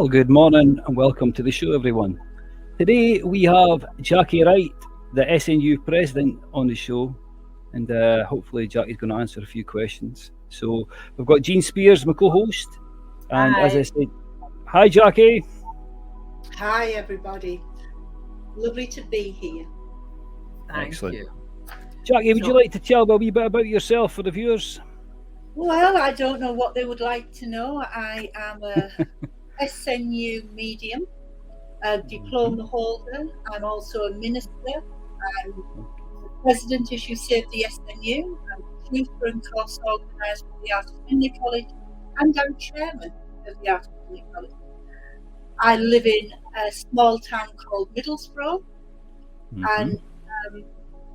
Well, good morning and welcome to the show, everyone. Today we have Jackie Wright, the SNU President, on the show, and hopefully Jackie's going to answer a few questions. So we've got Jean Speirs, my co-host, and as I said, hi Jackie. Hi everybody, lovely to be here. Thank you. Jackie, would you like to tell a wee bit about yourself for the viewers? Well, I don't know what they would like to know. I am a SNU medium, a diploma holder. I'm also a minister. I'm the president, as you said, of the SNU. I'm tutor and course organiser for the Art of Findlay College, and I'm chairman of the Art of Findlay College. I live in a small town called Middlesbrough, and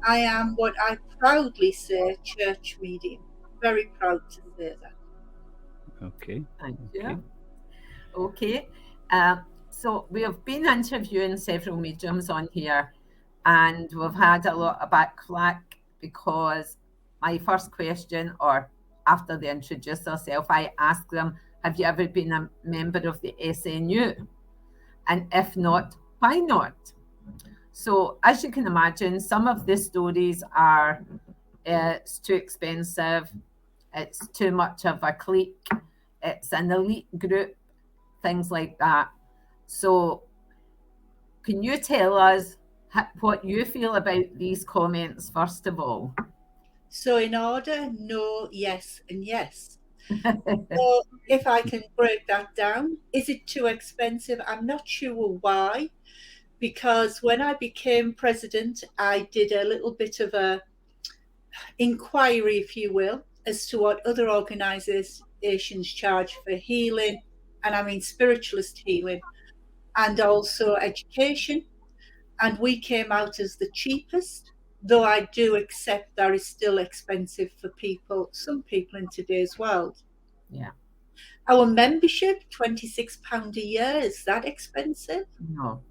I am what I proudly say, church medium. Very proud to say that. Okay. Thank you. Okay. So we have been interviewing several mediums on here, and we've had a lot of backlash because my first question, or after they introduce themselves, I ask them, have you ever been a member of the SNU? And if not, why not? So as you can imagine, some of the stories are it's too expensive, it's too much of a clique, it's an elite group, things like that. So can you tell us what you feel about these comments, first of all? So in order, no, yes, and yes. So if I can break that down, is it too expensive? I'm not sure why, because when I became president, I did a little bit of a inquiry, if you will, as to what other organisations charge for healing, and I mean spiritualist healing, and also education. And we came out as the cheapest, though I do accept that is still expensive for some people in today's world. Yeah. Our membership, £26 a year, is that expensive? No.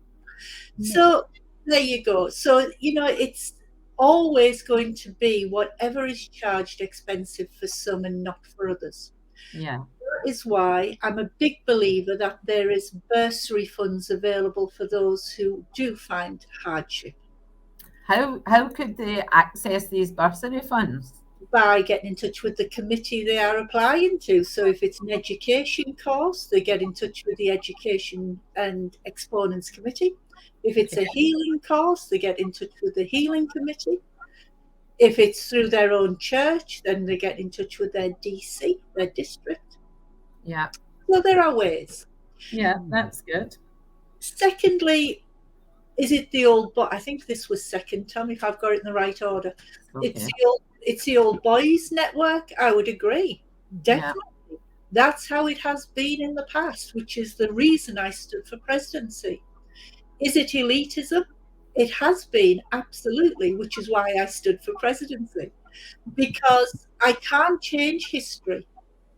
So there you go. So, it's always going to be whatever is charged expensive for some and not for others. Yeah. That is why I'm a big believer that there is bursary funds available for those who do find hardship. How could they access these bursary funds? By getting in touch with the committee they are applying to. So if it's an education course, they get in touch with the Education and Exponents Committee. If it's a healing course, they get in touch with the Healing Committee. If it's through their own church, then they get in touch with their DC, their district. Yeah. So there are ways. Yeah, that's good. Secondly, is it the old, but I think this was second, tell me if I've got it in the right order. Okay. It's the old boys network. I would agree. Definitely. Yeah. That's how it has been in the past, which is the reason I stood for presidency. Is it elitism? It has been, absolutely, which is why I stood for presidency. Because I can't change history.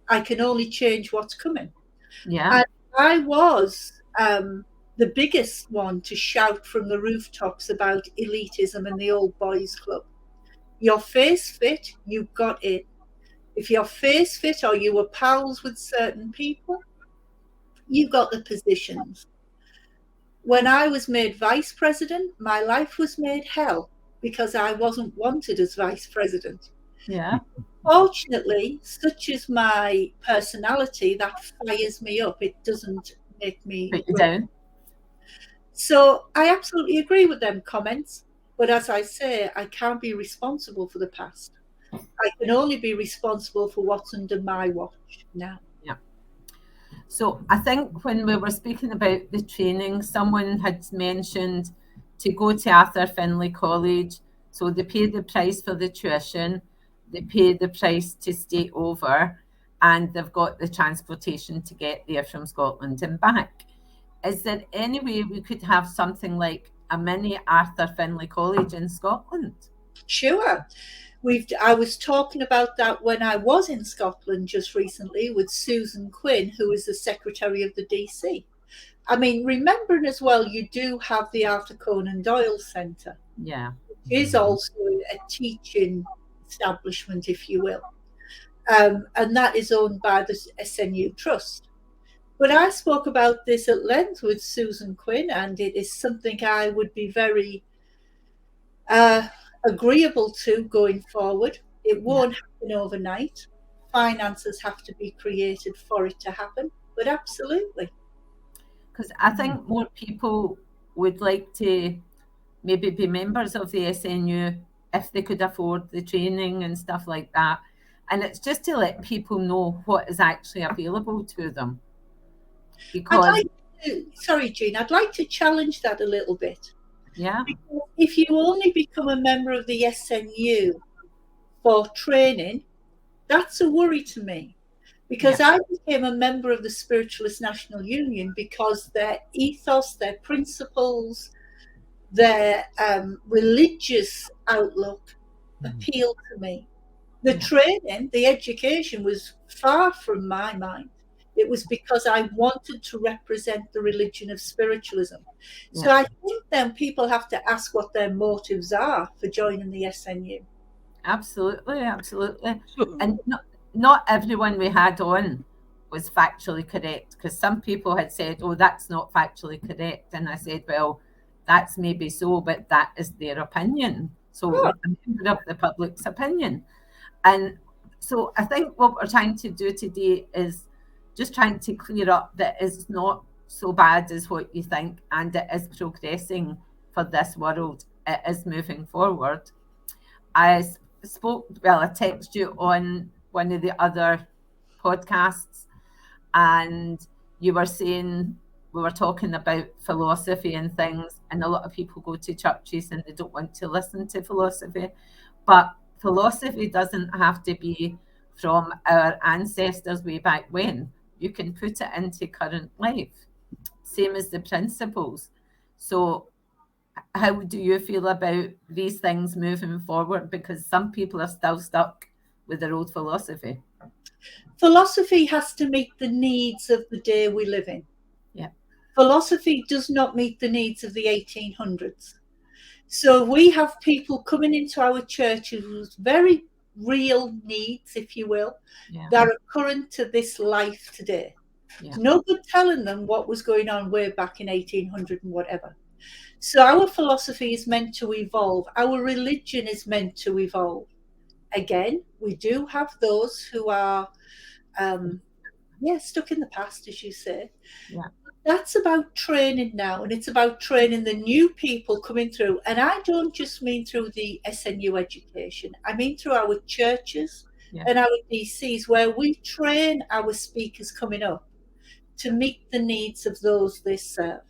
I can only change what's coming. Yeah. And I was the biggest one to shout from the rooftops about elitism and the old boys club. Your face fit, you got in. If your face fit or you were pals with certain people, you got the positions. When I was made vice president, my life was made hell because I wasn't wanted as vice president. Yeah. Fortunately, such is my personality, that fires me up. It doesn't make me put you down. So I absolutely agree with them comments. But as I say, I can't be responsible for the past. I can only be responsible for what's under my watch now. Yeah. So I think when we were speaking about the training, someone had mentioned to go to Arthur Findlay College. So they pay the price for the tuition, they pay the price to stay over, and they've got the transportation to get there from Scotland and back. Is there any way we could have something like a mini Arthur Findlay College in Scotland? Sure. I was talking about that when I was in Scotland just recently with Susan Quinn, who is the secretary of the DC. I mean, remembering as well, you do have the Arthur Conan Doyle Centre. Yeah. It is also a teaching establishment, if you will. And that is owned by the SNU Trust. But I spoke about this at length with Susan Quinn, and it is something I would be very agreeable to going forward. It won't happen overnight. Finances have to be created for it to happen, but absolutely. Because I think more people would like to maybe be members of the SNU if they could afford the training and stuff like that. And it's just to let people know what is actually available to them. Because sorry, Jean, I'd like to challenge that a little bit. Yeah. Because if you only become a member of the SNU for training, that's a worry to me. Because I became a member of the Spiritualist National Union because their ethos, their principles, their religious outlook appealed to me. The training, the education was far from my mind. It was because I wanted to represent the religion of spiritualism. So I think then people have to ask what their motives are for joining the SNU. Absolutely, absolutely. And not everyone we had on was factually correct, because some people had said, oh, that's not factually correct. And I said, well, that's maybe so, but that is their opinion. So we're a member of the public's opinion. And so I think what we're trying to do today is just trying to clear up that it's not so bad as what you think, and it is progressing for this world. It is moving forward. I texted you on one of the other podcasts, and you were saying, we were talking about philosophy and things, and a lot of people go to churches and they don't want to listen to philosophy. But philosophy doesn't have to be from our ancestors way back when. You can put it into current life, same as the principles. So how do you feel about these things moving forward? Because some people are still stuck with their old philosophy. Philosophy has to meet the needs of the day we live in. Yeah. Philosophy does not meet the needs of the 1800s. So we have people coming into our churches with very real needs, if you will, that are current to this life today. There's no good telling them what was going on way back in 1800 and whatever. So our philosophy is meant to evolve. Our religion is meant to evolve. Again, we do have those who are, stuck in the past, as you say. Yeah. That's about training now, and it's about training the new people coming through. And I don't just mean through the SNU education. I mean through our churches and our DCs, where we train our speakers coming up to meet the needs of those they serve.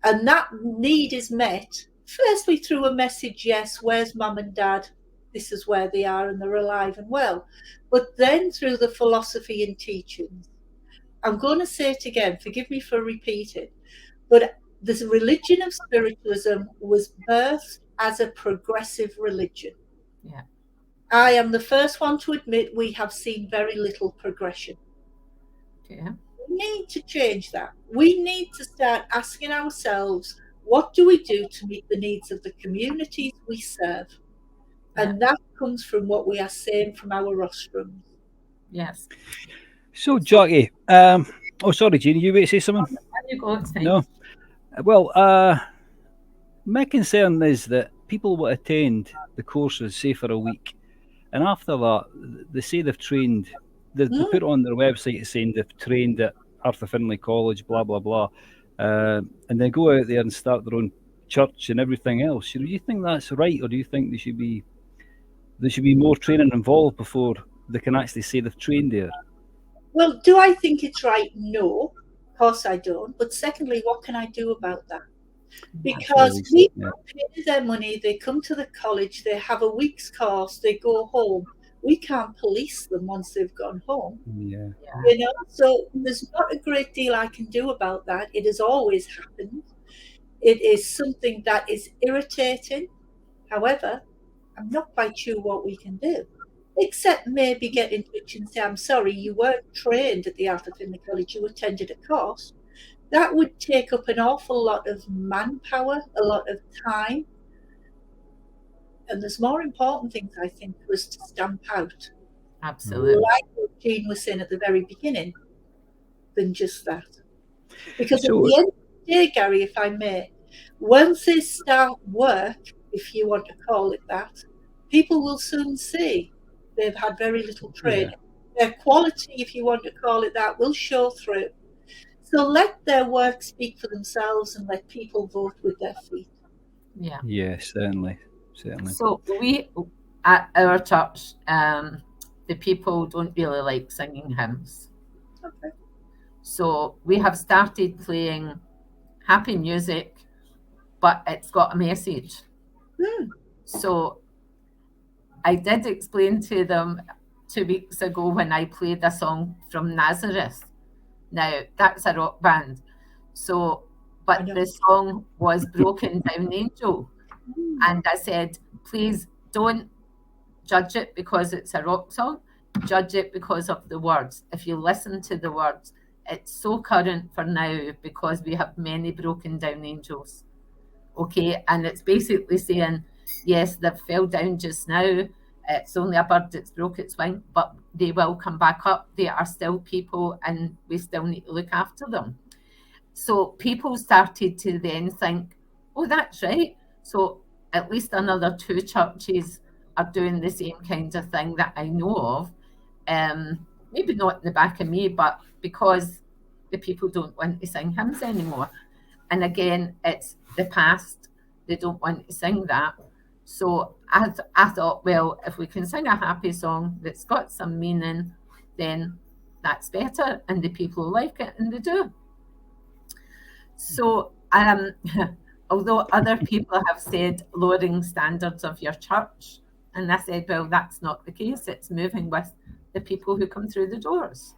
And that need is met, firstly, through a message, yes, where's mum and dad? This is where they are, and they're alive and well. But then through the philosophy and teachings. I'm going to say it again, forgive me for repeating, but this religion of spiritualism was birthed as a progressive religion. Yeah. I am the first one to admit we have seen very little progression. Yeah. We need to change that. We need to start asking ourselves, what do we do to meet the needs of the communities we serve? And that comes from what we are saying from our rostrums. Yes. So, Jackie, sorry, Jean, you wait to say something? No. Well, my concern is that people will attend the courses, say, for a week, and after that, they say they've trained, they put on their website saying they've trained at Arthur Findlay College, blah, blah, blah, and then go out there and start their own church and everything else. Do you think that's right, or do you think there should be more training involved before they can actually say they've trained there? Well, do I think it's right? No, of course I don't. But secondly, what can I do about that? Because people pay their money, they come to the college, they have a week's course, they go home. We can't police them once they've gone home. Yeah. You know, so there's not a great deal I can do about that. It has always happened. It is something that is irritating. However, I'm not quite sure what we can do. Except maybe get in touch and say, I'm sorry, you weren't trained at the Arthur Findlay College, you attended a course. That would take up an awful lot of manpower, a lot of time. And there's more important things, I think, for us to stamp out. Absolutely. Like what Jean was saying at the very beginning, than just that. Because So- at the end of the day, Gary, if I may, once they start work, if you want to call it that, people will soon see they've had very little training. Their quality, if you want to call it that, will show through. So let their work speak for themselves and let people vote with their feet. Yeah. Yeah, certainly. So we, at our church, the people don't really like singing hymns. Okay. So we have started playing happy music, but it's got a message. So I did explain to them 2 weeks ago when I played a song from Nazareth. Now, that's a rock band. So, but the song was Broken Down Angel. And I said, please don't judge it because it's a rock song. Judge it because of the words. If you listen to the words, it's so current for now because we have many broken down angels. Okay, and it's basically saying, yes, they've fell down just now. It's only a bird that's broke its wing, but they will come back up. They are still people and we still need to look after them. So people started to then think, oh, that's right. So at least another 2 churches are doing the same kind of thing that I know of. Maybe not in the back of me, but because the people don't want to sing hymns anymore. And again, it's the past. They don't want to sing that. So I thought, well, if we can sing a happy song that's got some meaning, then that's better. And the people like it, and they do. So although other people have said lowering standards of your church, and I said, well, that's not the case. It's moving with the people who come through the doors.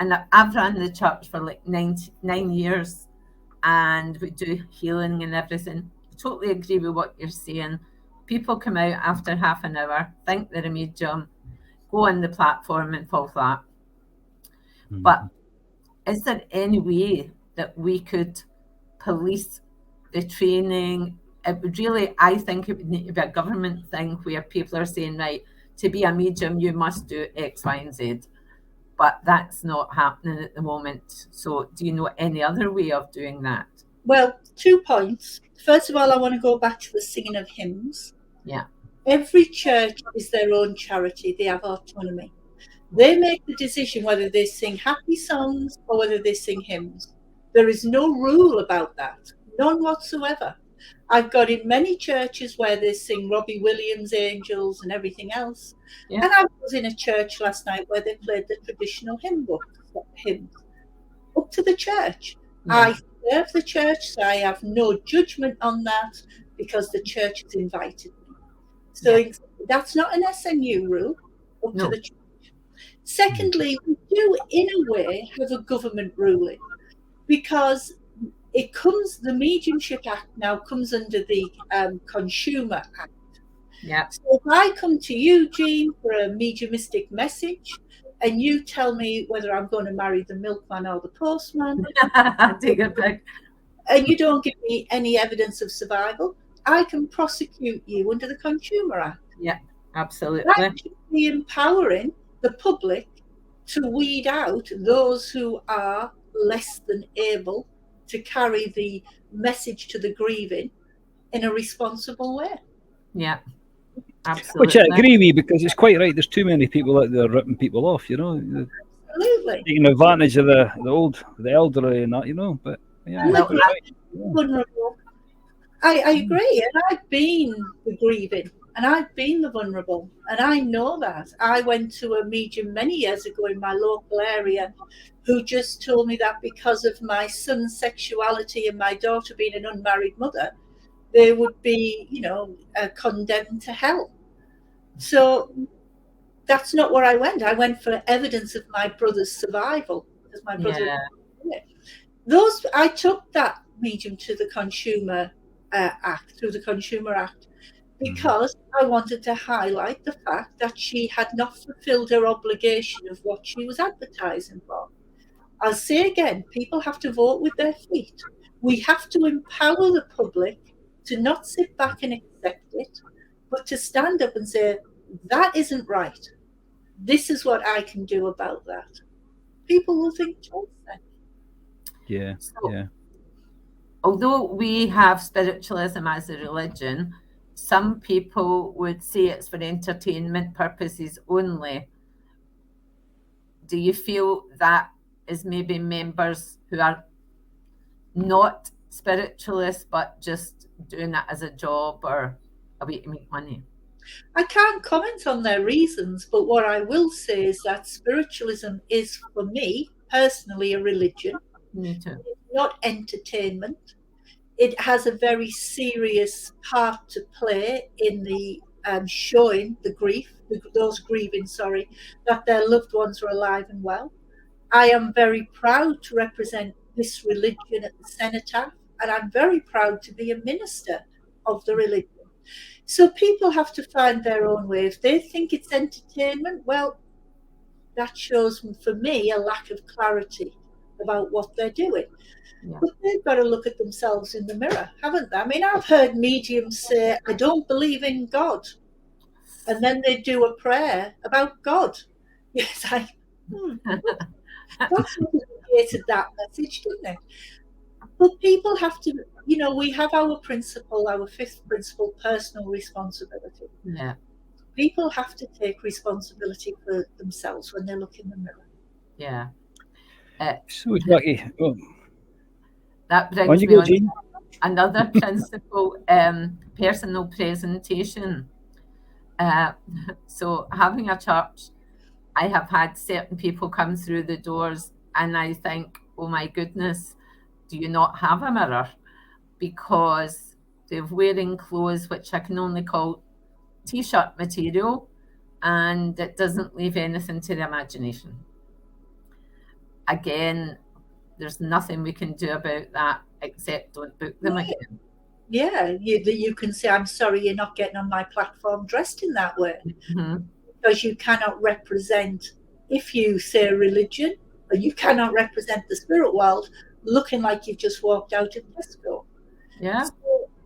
And I've run the church for like 9 years, and we do healing and everything. I totally agree with what you're saying. People come out after half an hour, think they're a medium, go on the platform and fall flat. Mm-hmm. But is there any way that we could police the training? It would really, I think it would need to be a government thing where people are saying, right, to be a medium, you must do X, Y, and Z. But that's not happening at the moment. So do you know any other way of doing that? Well, 2 points. First of all, I want to go back to the singing of hymns. Yeah. Every church is their own charity. They have autonomy. They make the decision whether they sing happy songs or whether they sing hymns. There is no rule about that. None whatsoever. I've got in many churches where they sing Robbie Williams, Angels and everything else. Yeah. And I was in a church last night where they played the traditional hymns up to the church. Yeah. I serve the church, so I have no judgment on that because the church has invited me. So that's not an SNU rule up to the church. Secondly, we do in a way have a government ruling because it comes, the Mediumship Act now comes under the Consumer Act. Yeah. So if I come to you, Jean, for a mediumistic message, and you tell me whether I'm going to marry the milkman or the postman, take it back, and you don't give me any evidence of survival, I can prosecute you under the Consumer Act. Yeah, absolutely. That should be empowering the public to weed out those who are less than able to carry the message to the grieving in a responsible way. Yeah, absolutely. Which I agree with, because it's quite right. There's too many people out there ripping people off, you know. Absolutely. Taking advantage of the elderly and that, you know. But yeah, vulnerable. I agree, and I've been the grieving, and I've been the vulnerable, and I know that. I went to a medium many years ago in my local area who just told me that because of my son's sexuality and my daughter being an unmarried mother, they would be, condemned to hell. So that's not where I went. I went for evidence of my brother's survival, because my brother. Yeah. I took that medium to the Consumer Act, through the Consumer Act, because I wanted to highlight the fact that she had not fulfilled her obligation of what she was advertising for. I'll say again, people have to vote with their feet. We have to empower the public to not sit back and accept it, but to stand up and say, that isn't right. This is what I can do about that. people will think twice then. Yeah, So, although we have spiritualism as a religion, some people would say it's for entertainment purposes only. Do you feel that is maybe members who are not spiritualists but just doing it as a job or a way to make money? I can't comment on their reasons, but what I will say is that spiritualism is, for me personally, a religion. Me too. It's not entertainment. It has a very serious part to play in the showing the grief, those grieving, that their loved ones are alive and well. I am very proud to represent this religion at the cenotaph, and I'm very proud to be a minister of the religion. So people have to find their own way. If they think it's entertainment, well, that shows for me a lack of clarity about what they're doing. Yeah. But they've got to look at themselves in the mirror, haven't they? I mean, I've heard mediums say, I don't believe in God. And then they do a prayer about God. Yes, that's negated that message, didn't it? But people have to, we have our principle, our fifth principle, personal responsibility. Yeah. People have to take responsibility for themselves when they look in the mirror. Yeah. So, Jackie, That brings me on another principle, personal presentation. So having a church, I have had certain people come through the doors and I think, oh my goodness, do you not have a mirror? Because they're wearing clothes which I can only call t-shirt material, and it doesn't leave anything to the imagination. Again, there's nothing we can do about that except don't book them again. Yeah, you can say, I'm sorry, you're not getting on my platform dressed in that way. Mm-hmm. Because you cannot represent, if you say a religion, or you cannot represent the spirit world looking like you've just walked out of Tesco. Yeah. So,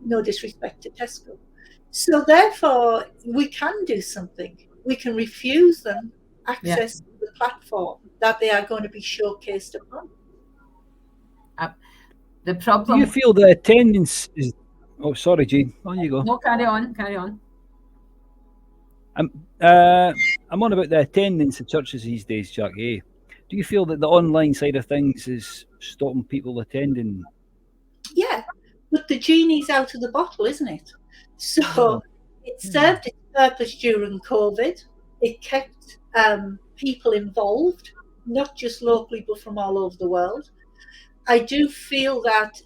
no disrespect to Tesco. So therefore, we can do something. We can refuse them access to the platform that they are going to be showcased upon. The problem. Do you feel the attendance is? Oh, sorry, Jane. On you go. No, carry on. I'm on about the attendance at churches these days, Jackie. Do you feel that the online side of things is stopping people attending? Yeah, but the genie's out of the bottle, isn't it? So it served its purpose during COVID. It kept people involved, not just locally, but from all over the world. I do feel that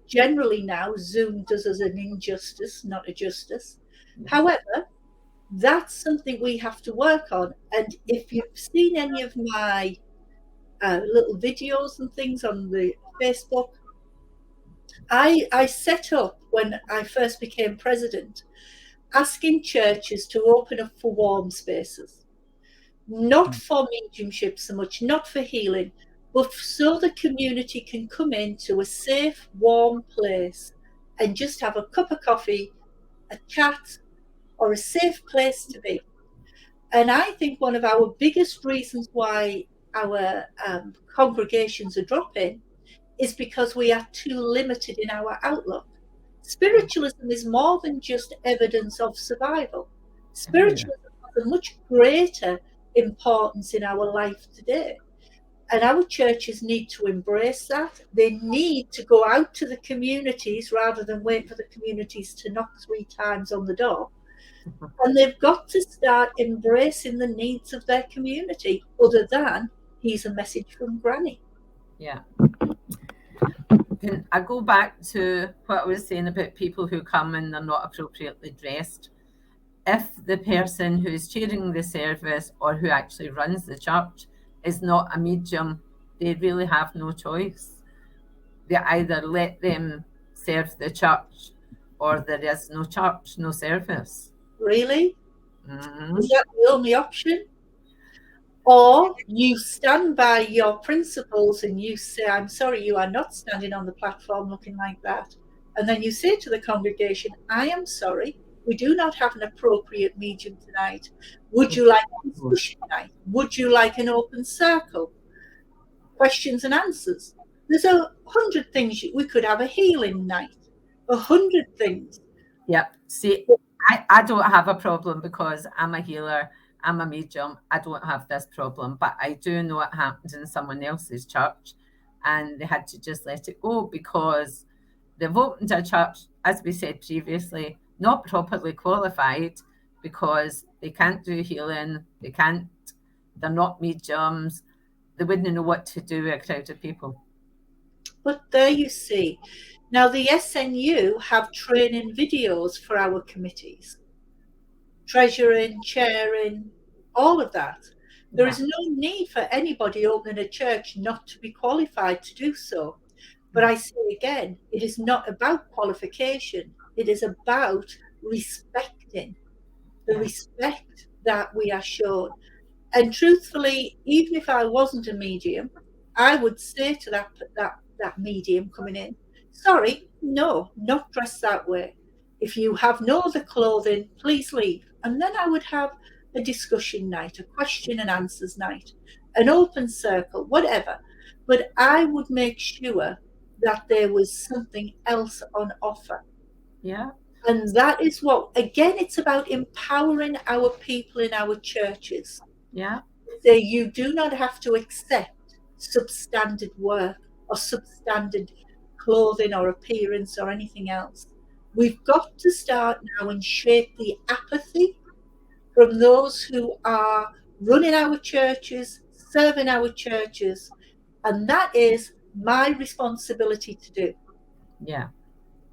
generally now Zoom does us an injustice, not a justice. However, that's something we have to work on. And if you've seen any of my little videos and things on the Facebook, I set up, when I first became president, asking churches to open up for warm spaces, not for mediumship so much, not for healing, but so the community can come into a safe, warm place and just have a cup of coffee, a chat, or a safe place to be. And I think one of our biggest reasons why our congregations are dropping is because we are too limited in our outlook. Spiritualism is more than just evidence of survival. Spiritualism has a much greater importance in our life today. And our churches need to embrace that. They need to go out to the communities rather than wait for the communities to knock 3 times on the door. And they've got to start embracing the needs of their community, other than, here's a message from Granny. Yeah. Can I go back to what I was saying about people who come and they're not appropriately dressed? If the person who's chairing the service or who actually runs the church is not a medium, they really have no choice. They either let them serve the church or there is no church, no service. Really? Mm-hmm. Is that the only option? Or you stand by your principles and you say, I'm sorry, you are not standing on the platform looking like that. And then you say to the congregation, I am sorry, We do not have an appropriate medium tonight. Would you like a discussion night? Would you like an open circle? Questions and answers. There's 100 things. We could have a healing night. 100 things. Yep. See, I don't have a problem because I'm a healer. I'm a medium. I don't have this problem, but I do know it happened in someone else's church, and they had to just let it go because they've opened a church, as we said previously, not properly qualified because they can't do healing. They're not mediums. They wouldn't know what to do with a crowd of people. But there you see. Now, the SNU have training videos for our committees. Treasuring, chairing, all of that. There is no need for anybody opening a church not to be qualified to do so. But I say again, it is not about qualification. It is about respecting the respect that we are shown. And truthfully, even if I wasn't a medium, I would say to that medium coming in, sorry, no, not dressed that way. If you have no other clothing, please leave. And then I would have a discussion night, a question and answers night, an open circle, whatever. But I would make sure that there was something else on offer. Yeah. And that is what, again, it's about empowering our people in our churches. Yeah. So you do not have to accept substandard work or substandard clothing or appearance or anything else. We've got to start now and shape the apathy from those who are running our churches, serving our churches, and that is my responsibility to do. Yeah.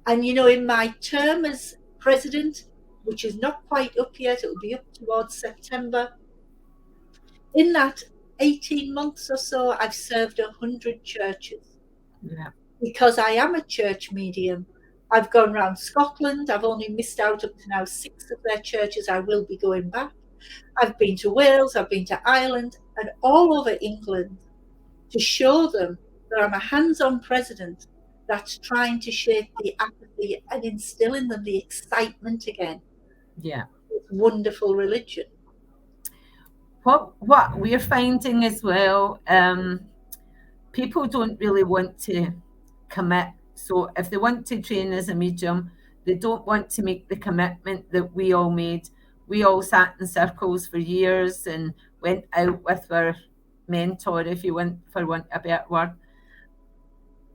And you know, in my term as president, which is not quite up yet, it'll be up towards September, in that 18 months or so, I've served 100 churches. Yeah. Because I am a church medium. I've gone around Scotland. I've only missed out up to now 6 of their churches. I will be going back. I've been to Wales, I've been to Ireland, and all over England to show them that I'm a hands-on president that's trying to shape the apathy and instill in them the excitement again. Yeah. It's wonderful religion. What we're finding as well, people don't really want to commit. So if they want to train as a medium, they don't want to make the commitment that we all made. We all sat in circles for years and went out with our mentor, if you want, for want of a better word.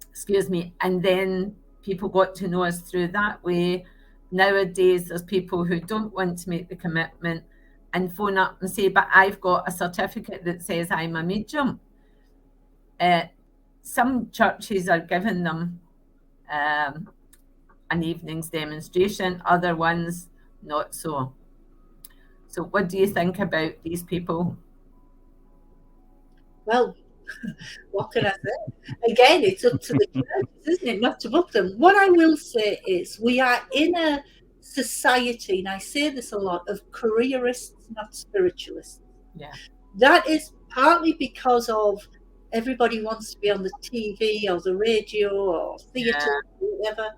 Excuse me. And then people got to know us through that way. Nowadays, there's people who don't want to make the commitment and phone up and say, but I've got a certificate that says I'm a medium. Some churches are giving them an evening's demonstration, other ones not so. So what do you think about these people? Well, what can I say? Again, it's up to the churches, isn't it, not to book them. What I will say is we are in a society, and I say this a lot, of careerists, not spiritualists. Yeah. That is partly because of everybody wants to be on the TV or the radio or theatre or whatever.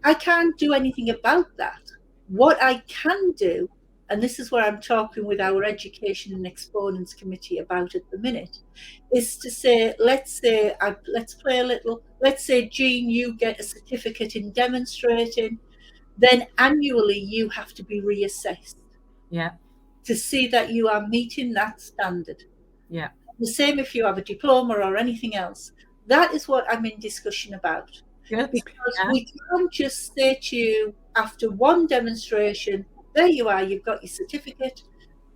I can't do anything about that. What I can do, and this is where I'm talking with our Education and Exponents Committee about at the minute, is to say, let's play a little, let's say, Jean, you get a certificate in demonstrating, then annually you have to be reassessed. Yeah. To see that you are meeting that standard. Yeah. The same if you have a diploma or anything else. That is what I'm in discussion about. Good. Because we can't just say to you after one demonstration, there you are, you've got your certificate,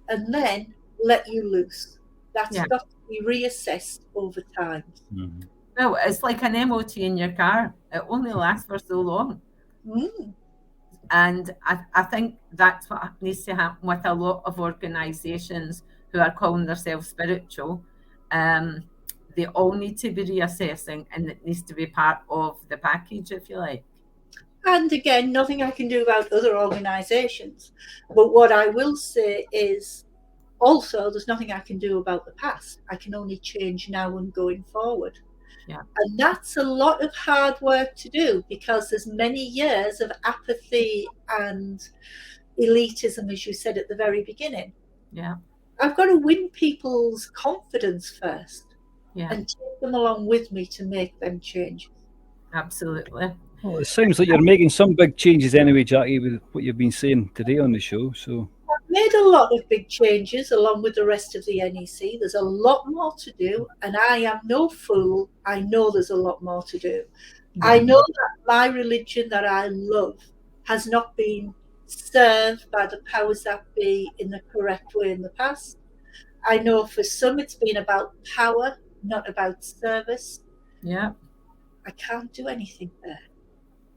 and then let you loose. That's got to be reassessed over time. Mm-hmm. Well, it's like an MOT in your car. It only lasts for so long. Mm. And I think that's what needs to happen with a lot of organisations who are calling themselves spiritual. They all need to be reassessing, and it needs to be part of the package, if you like. And again, nothing I can do about other organisations. But what I will say is also there's nothing I can do about the past. I can only change now and going forward. Yeah. And that's a lot of hard work to do, because there's many years of apathy and elitism, as you said at the very beginning. Yeah. I've got to win people's confidence first, Yeah. and take them along with me to make them change. Absolutely. Well, it sounds like you're making some big changes anyway, Jackie, with what you've been saying today on the show. So I've made a lot of big changes along with the rest of the NEC. There's a lot more to do, and I am no fool. I know there's a lot more to do. Yeah. I know that my religion that I love has not been served by the powers that be in the correct way in the past. I know for some it's been about power, not about service. Yeah. I can't do anything there.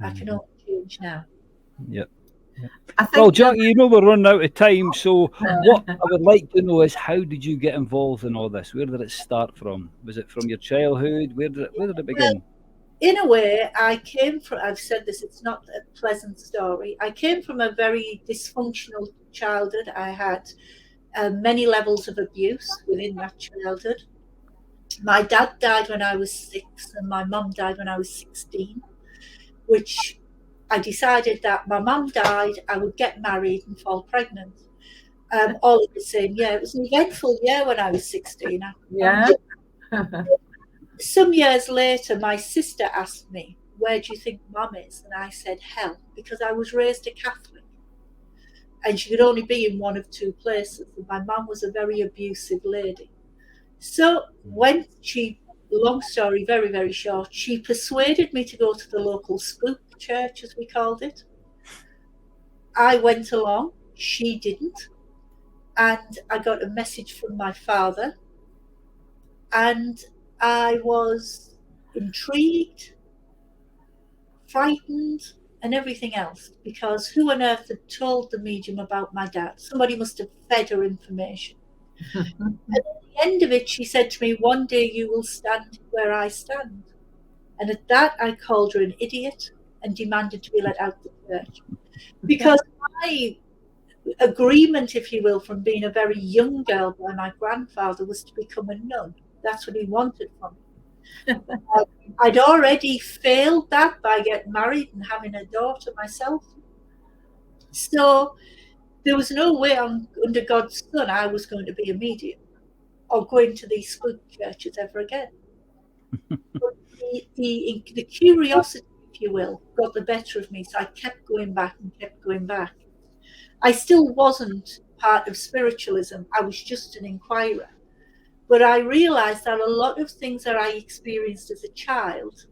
I can only change now. Yep. I think Well, Jackie, you know we're running out of time, so what I would like to know is, how did you get involved in all this? Where did it start from? Was it from your childhood? Where did it begin? In a way, I came from, I've said this, it's not a pleasant story. I came from a very dysfunctional childhood. I had many levels of abuse within that childhood. My dad died when I was 6, and my mum died when I was 16, which I decided that my mum died, I would get married and fall pregnant. All in the same year. It was an eventful year when I was 16. Yeah. Some years later, my sister asked me, "Where do you think Mum is?" And I said, "Hell," because I was raised a Catholic. And she could only be in one of two places. And my mum was a very abusive lady. So when she, long story, very, very short, she persuaded me to go to the local spook church, as we called it. I went along, she didn't. And I got a message from my father. And I was intrigued, frightened, and everything else, because who on earth had told the medium about my dad? Somebody must have fed her information. And at the end of it, she said to me, "One day you will stand where I stand." And at that, I called her an idiot and demanded to be let out of the church. Because my agreement, if you will, from being a very young girl by my grandfather was to become a nun. That's what he wanted from me. I'd already failed that by getting married and having a daughter myself. So there was no way under God's sun I was going to be a medium or going to these spook churches ever again. But the curiosity, if you will, got the better of me. So I kept going back and kept going back. I still wasn't part of spiritualism. I was just an inquirer. But I realized that a lot of things that I experienced as a child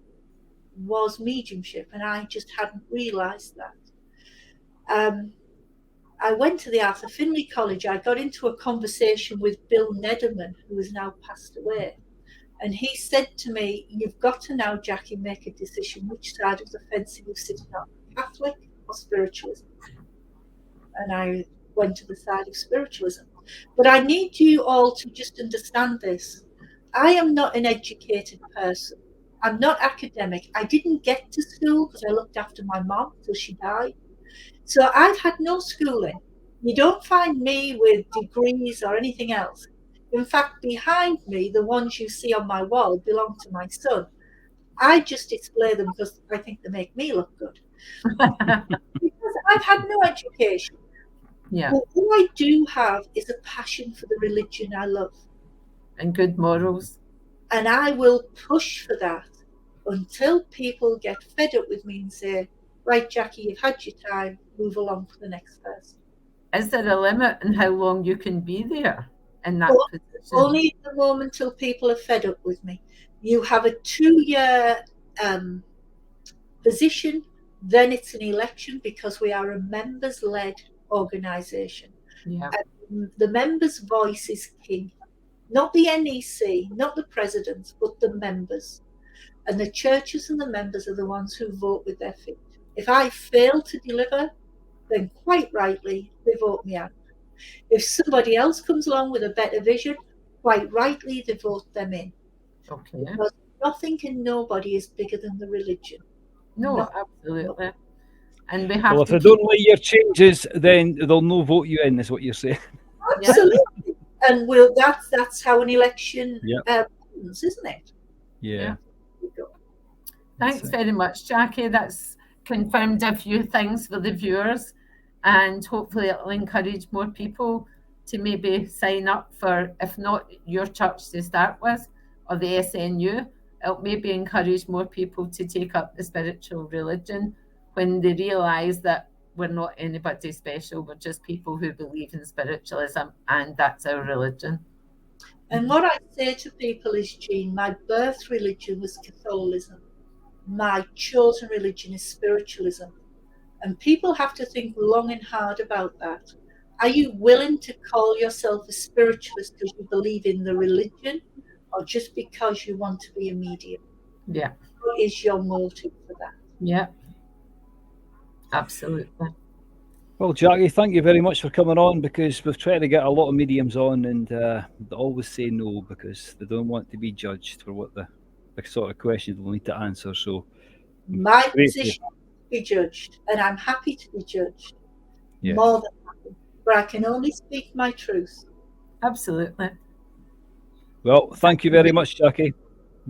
was mediumship, and I just hadn't realized that. I went to the Arthur Findlay College. I got into a conversation with Bill Nederman, who has now passed away. And he said to me, "You've got to now, Jackie, make a decision. Which side of the fence are you sitting on, Catholic or spiritualism?" And I went to the side of spiritualism. But I need you all to just understand this. I am not an educated person. I'm not academic. I didn't get to school because I looked after my mom till she died. So I've had no schooling. You don't find me with degrees or anything else. In fact, behind me, the ones you see on my wall belong to my son. I just display them because I think they make me look good. Because I've had no education. Yeah. But what I do have is a passion for the religion I love. And good morals. And I will push for that until people get fed up with me and say, "Right, Jackie, you've had your time, move along to the next person." Is there a limit on how long you can be there in that position? Only at the moment till people are fed up with me. You have a 2-year position, then it's an election, because we are a members-led organisation. Yeah. And the members' voice is king. Not the NEC, not the presidents, but the members. And the churches and the members are the ones who vote with their feet. If I fail to deliver, then quite rightly, they vote me out. If somebody else comes along with a better vision, quite rightly, they vote them in. Okay. Because nothing and nobody is bigger than the religion. No, absolutely. And we have Well, if they don't like your changes, then they'll no vote you in, is what you're saying. Absolutely. And that's how an election happens, isn't it? Yeah. Thanks very much, Jackie. That's confirmed a few things for the viewers, and hopefully it'll encourage more people to maybe sign up for, if not your church to start with, or the SNU. It'll maybe encourage more people to take up the spiritual religion when they realise that we're not anybody special, we're just people who believe in spiritualism, and that's our religion. And what I say to people is, Jean, my birth religion was Catholicism. My chosen religion is spiritualism. And people have to think long and hard about that. Are you willing to call yourself a spiritualist because you believe in the religion, or just because you want to be a medium? Yeah. What is your motive for that? Yeah. Absolutely. Well, Jackie, thank you very much for coming on, because we've tried to get a lot of mediums on, and they always say no because they don't want to be judged for what the sort of questions they'll need to answer. So my position is to be judged, and I'm happy to be judged. Yes. More than happy. But I can only speak my truth. Absolutely. Well, thank you very much, Jackie.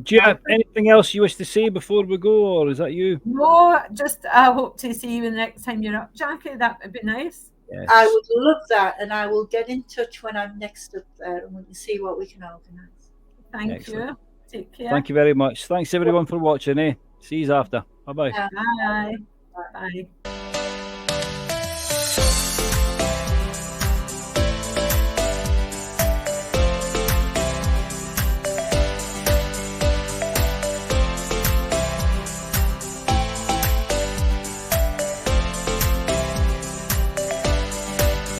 Do you have anything else you wish to say before we go, or is that you? No, just I hope to see you the next time you're up, Jackie. That would be nice. Yes. I would love that, and I will get in touch when I'm next up there, and we can see what we can organise. Thank you. Take care. Thank you very much. Thanks everyone for watching. See you after. Bye-bye. Bye. Bye.